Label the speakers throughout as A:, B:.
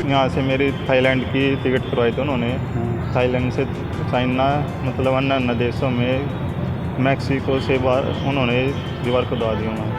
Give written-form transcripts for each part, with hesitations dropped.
A: यहाँ से मेरी थाईलैंड की टिकट करवाई थी उन्होंने। थाईलैंड से चाइना मतलब अन्य देशों में मैक्सिको से उन्होंने दीवार खुदवा दी उन्होंने।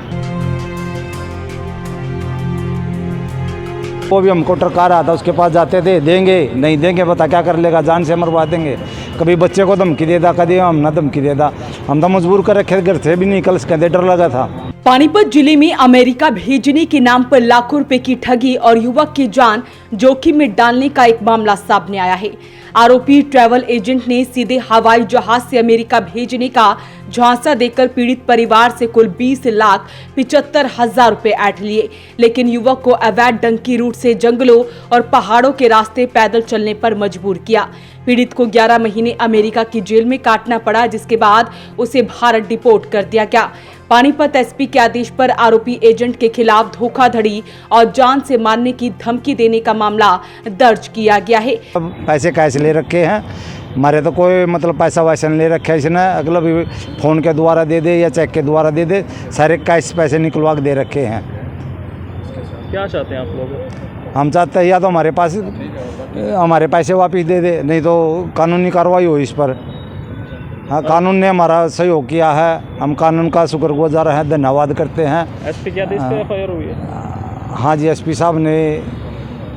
B: वो भी हमको टरका रहा था, उसके पास जाते थे, देंगे नहीं देंगे बता क्या कर लेगा, जान से मरवा देंगे। कभी बच्चे को धमकी देता, कभी हम ना धमकी देता। हम तो मजबूर कर रखे, घर से भी निकल सके, डर लगा था।
C: पानीपत जिले में अमेरिका भेजने के नाम पर लाखों रुपए की ठगी और युवक की जान जोखिम में डालने का एक मामला सामने आया है। आरोपी ट्रैवल एजेंट ने सीधे हवाई जहाज से अमेरिका भेजने का झांसा देकर पीड़ित परिवार से कुल 20,75,000 रुपए ऐंठ लिए, लेकिन युवक को अवैध डंकी रूट से जंगलों और पहाड़ों के रास्ते पैदल चलने पर मजबूर किया। पीड़ित को 11 महीने अमेरिका की जेल में काटना पड़ा, जिसके बाद उसे भारत डिपोर्ट कर दिया गया। पानीपत एसपी के आदेश पर आरोपी एजेंट के खिलाफ धोखाधड़ी और जान से मारने की धमकी देने का मामला दर्ज किया गया है।
B: पैसे कैसे ले रखे हैं हमारे, तो कोई मतलब पैसा वैसा नहीं ले रखा है इसने। अगला भी फ़ोन के द्वारा दे दे या चेक के द्वारा दे दे, सारे कैश पैसे निकलवा के दे रखे हैं।
D: क्या चाहते हैं आप लोग?
B: हम चाहते हैं या तो हमारे पैसे वापस दे दे, नहीं तो कानूनी कार्रवाई हो इस पर। हाँ, कानून ने हमारा सहयोग किया है, हम कानून का शुक्रगुजार हैं, धन्यवाद करते हैं।
D: एसपी के आदेश पे एफआईआर हुई है?
B: हाँ जी, एसपी साहब ने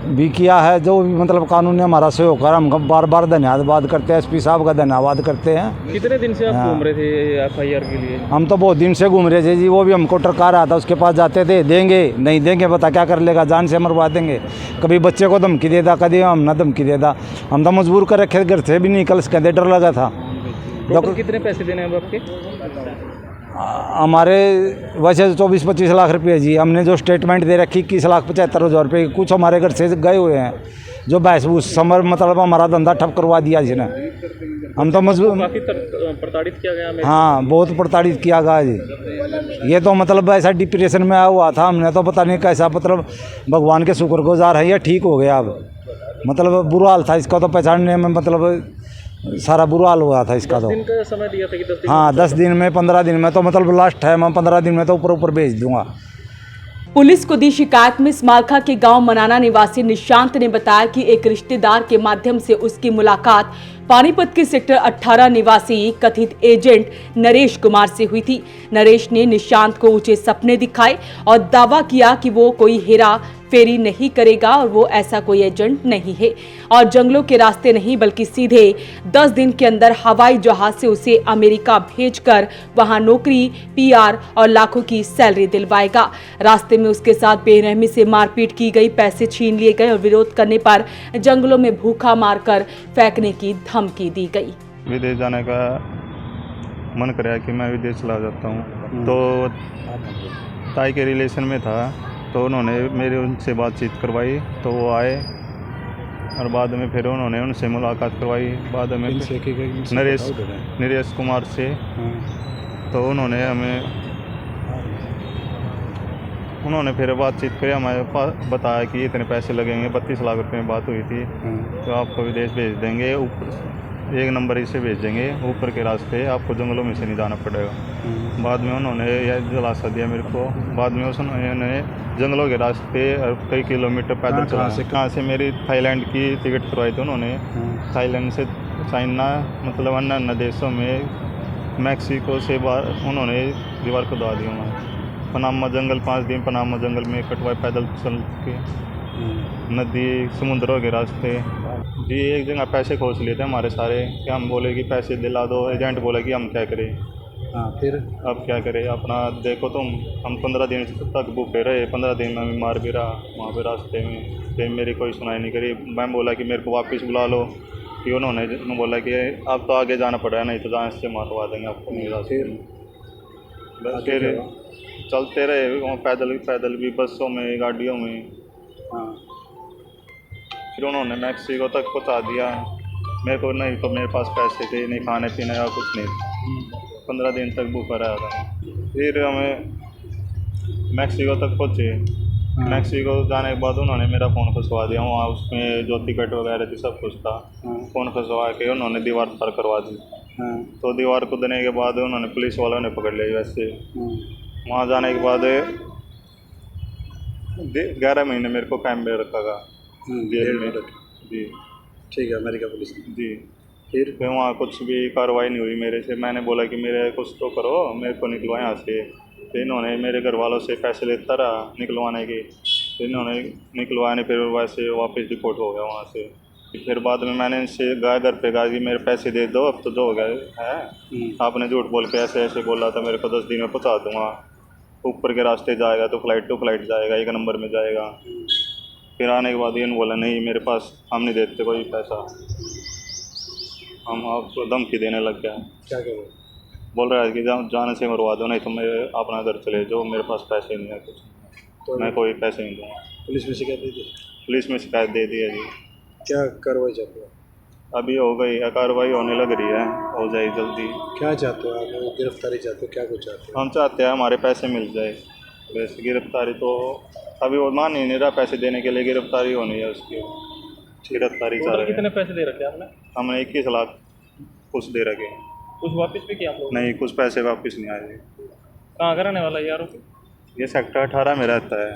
B: भी किया है, जो भी मतलब कानून ने हमारा सहयोग करा, हम बार बार धन्यवाद करते हैं, एसपी साहब का धन्यवाद करते हैं।
D: कितने दिन से आप घूम रहे थे एफआईआर के लिए?
B: हम तो बहुत दिन से घूम रहे थे जी, वो भी हमको टरका रहा था, उसके पास जाते थे, देंगे नहीं देंगे बता क्या कर लेगा, जान से मरवा देंगे। कभी बच्चे को धमकी देता, कभी हम ना धमकी देता। हम तो मजबूर कर रखे, घर से भी निकल सके, डर लगा था।
D: टोटल कितने पैसे देने हैं आपके?
B: हमारे वैसे 24-25 लाख रुपये जी, हमने जो स्टेटमेंट दे रखी 21,75,000 रुपये, कुछ हमारे घर से गए हुए हैं, जो बहस बूस समर मतलब हमारा धंधा ठप करवा दिया जिसने। हम तो मजबूर,
D: काफी प्रताड़ित किया गया।
B: हाँ, बहुत प्रताड़ित किया गया जी। ये तो मतलब ऐसा डिप्रेशन में आया हुआ था, हमने तो पता नहीं कैसा, मतलब भगवान के शुक्रगुजार है, ये ठीक हो गया। अब मतलब बुरा हाल था इसका, तो पहचानने में मतलब सारा बुरा हाल हुआ था इसका।
D: 10 दिन का समय दिया था कि 10 दिन?
B: हाँ, 10 दिन में 15 दिन में तो मतलब लास्ट है, मैं 15 दिन में तो ऊपर भेज दूंगा।
C: पुलिस को दी शिकायत में स्मारका के गांव मनाना निवासी निशांत ने बताया कि एक रिश्तेदार के माध्यम से उसकी मुलाकात पानीपत के सेक्टर 18 निवासी कथित एजेंट नरेश कुमार से हुई थी। नरेश ने निशांत को ऊंचे सपने दिखाए और दावा किया कि वो कोई हेरा फेरी नहीं करेगा और वो ऐसा कोई एजेंट नहीं है, और जंगलों के रास्ते नहीं बल्कि सीधे 10 दिन के अंदर हवाई जहाज से उसे अमेरिका भेजकर वहां नौकरी, पीआर और लाखों की सैलरी दिलवाएगा। रास्ते में उसके साथ बेरहमी से मारपीट की गई, पैसे छीन लिए गए और विरोध करने पर जंगलों में भूखा मारकर फेंकने की धमकी दी गई।
A: विदेश जाने का मन कराया कि मैं विदेश चला जाता हूँ, तो ताई के रिलेशन में था, तो उन्होंने मेरी उनसे बातचीत करवाई, तो वो आए और बाद में फिर उन्होंने उनसे मुलाकात करवाई। बाद में नरेश कुमार से, तो उन्होंने फिर बातचीत करी, हमारे पास बताया कि इतने पैसे लगेंगे, 32 लाख रुपए में बात हुई थी, तो आपको विदेश भेज देंगे, ऊपर 1 नंबर इसे भेज देंगे, ऊपर के रास्ते आपको जंगलों में से नहीं जाना पड़ेगा। बाद में उन्होंने यह दिलासा दिया मेरे को। बाद में उन्होंने जंगलों के रास्ते कई किलोमीटर पैदल चला। कहाँ से मेरी थाईलैंड की टिकट करवाई थी उन्होंने। थाईलैंड से चाइना मतलब अन्य देशों में मैक्सिको से उन्होंने दीवार खुदवा दी उन्होंने। पनामा जंगल 5 दिन पनामा जंगल में कटवाए पैदल चल के, नदी समुद्रों के रास्ते जी। एक जगह पैसे खोज लिए थे हमारे सारे, कि हम बोले कि पैसे दिला दो, एजेंट बोला कि हम क्या करें।
B: हाँ, फिर
A: अब क्या करें, अपना देखो तुम, हम 15 दिन तक भूखे रहे, 15 दिन में बीमार भी रहा वहाँ पे रास्ते में, फिर मेरी कोई सुनाई नहीं करी। मैं बोला कि मेरे को वापस बुला लो, कि उन्होंने बोला कि अब तो आगे जाना पड़ेगा, नहीं तो जहाँ से मारवा देंगे आपको नहीं रास्ते में। बस फिर चलते रहे वहाँ पैदल भी, बसों में, गाड़ियों में। फिर उन्होंने मैक्सिको तक पहुँचा दिया मेरे को, नहीं तो मेरे पास पैसे थे नहीं, खाने पीने का कुछ नहीं। 15 दिन तक भूखा रहा था। फिर हमें मैक्सिको तक पहुँचे। मैक्सिको जाने के बाद उन्होंने मेरा फ़ोन फंसवा दिया, वहाँ उसमें जो टिकट वगैरह थी सब कुछ था। फ़ोन फंसवा के उन्होंने दीवार पार करवा दी। तो दीवार को देने के बाद उन्होंने पुलिस वालों ने पकड़ लिया। वैसे वहाँ जाने के बाद 11 महीने मेरे को कैंप में रखा गया। जेल में। जी
E: ठीक है, अमेरिका पुलिस ने।
A: जी। फिर वहाँ कुछ भी कार्रवाई नहीं हुई मेरे से। मैंने बोला कि मेरे कुछ तो करो, मेरे को निकलवाओ यहाँ से। फिर इन्होंने मेरे घर वालों से पैसे लेता रहा निकलवाने के। फिर इन्होंने निकलवाने, फिर वैसे वापस डिपोर्ट हो गया वहाँ से। फिर बाद में मैंने इनसे गया घर पे, कहा कि मेरे पैसे दे दो, अब तो जो हो गया है। आपने झूठ बोल के ऐसे ऐसे बोला था मेरे को, 10 दिन में पहुँचा दूँगा। ऊपर के रास्ते जाएगा तो फ्लाइट टू फ्लाइट जाएगा, 1 नंबर में जाएगा। फिर आने के बाद इन्होंने बोला नहीं मेरे पास, हम नहीं देते कोई पैसा, हम आपको धमकी देने लग गया।
E: क्या क्या
A: बोल रहा है कि जाने से मरवा दो, नहीं तो मैं अपना घर चले जाओ, मेरे पास पैसे नहीं है कुछ,
E: तो
A: मैं कोई पैसे नहीं दूँगा।
E: पुलिस में शिकायत दी थी?
A: पुलिस में शिकायत दे दी है जी।
E: क्या कार्रवाई चाहते हो?
A: अभी हो गई है, कार्रवाई होने लग रही है, हो जाए जल्दी।
E: क्या चाहते हो आप? गिरफ्तारी चाहते हो? क्या कुछ चाहते हो?
A: हम चाहते हैं हमारे पैसे मिल जाए। वैसे गिरफ्तारी तो अभी वो मान ही नहीं रहा, पैसे देने के लिए गिरफ्तारी होनी है उसकी। गिरफ्तारी चाह रहे
D: कितने
A: हैं।
D: पैसे दे रखे आपने?
A: हमने 21 लाख कुछ दे रखे।
D: कुछ वापस भी किया आप लोगों ने?
A: नहीं, कुछ पैसे वापस नहीं आए।
D: कहाँ का रहने वाला है ये आरोपी?
A: ये सेक्टर 18 में रहता है,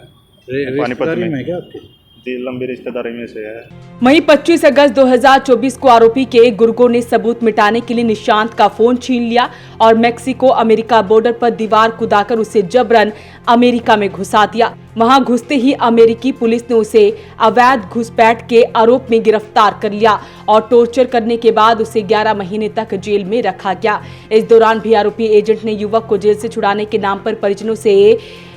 A: पानीपत
E: रिश्तेदारी
A: में।
E: क्या आपकी?
A: जी, लंबी रिश्तेदारी में से है।
C: वहीं 25 अगस्त 2024 को आरोपी के गुर्गों ने सबूत मिटाने के लिए निशांत का फोन छीन लिया और मेक्सिको अमेरिका बॉर्डर पर दीवार कुदाकर उसे जबरन अमेरिका में घुसा दिया। वहां घुसते ही अमेरिकी पुलिस ने उसे अवैध घुसपैठ के आरोप में गिरफ्तार कर लिया और टॉर्चर करने के बाद उसे 11 महीने तक जेल में रखा गया। इस दौरान भी आरोपी एजेंट ने युवक को जेल से छुड़ाने के नाम पर परिजनों से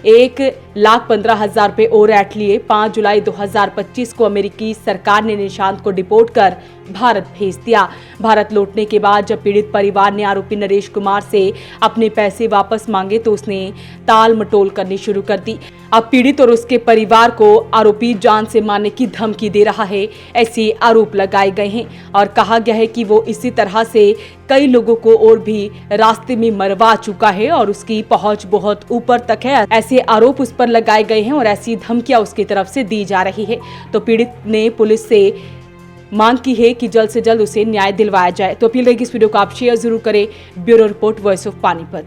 C: 1,15,000 रुपए और ऐट लिए। 5 जुलाई 2025 को अमेरिकी सरकार ने निशांत को डिपोर्ट कर भारत भेज दिया। भारत लौटने के बाद जब पीड़ित परिवार ने आरोपी नरेश कुमार से अपने पैसे वापस मांगे तो उसने टाल मटोल करनी शुरू कर दी। अब पीड़ित और उसके परिवार को आरोपी जान से मारने की धमकी दे रहा है, ऐसे आरोप लगाए गए हैं और कहा गया है कि वो इसी तरह से कई लोगों को और भी रास्ते में मरवा चुका है और उसकी पहुंच बहुत ऊपर तक है। ऐसे आरोप उस पर लगाए गए हैं और ऐसी धमकियां उसकी तरफ से दी जा रही है। तो पीड़ित ने पुलिस से मांग की है कि जल्द से जल्द उसे न्याय दिलवाया जाए। तो अपील रहेगी इस वीडियो को आप शेयर जरूर करें। Bureau report, voice of Panipat.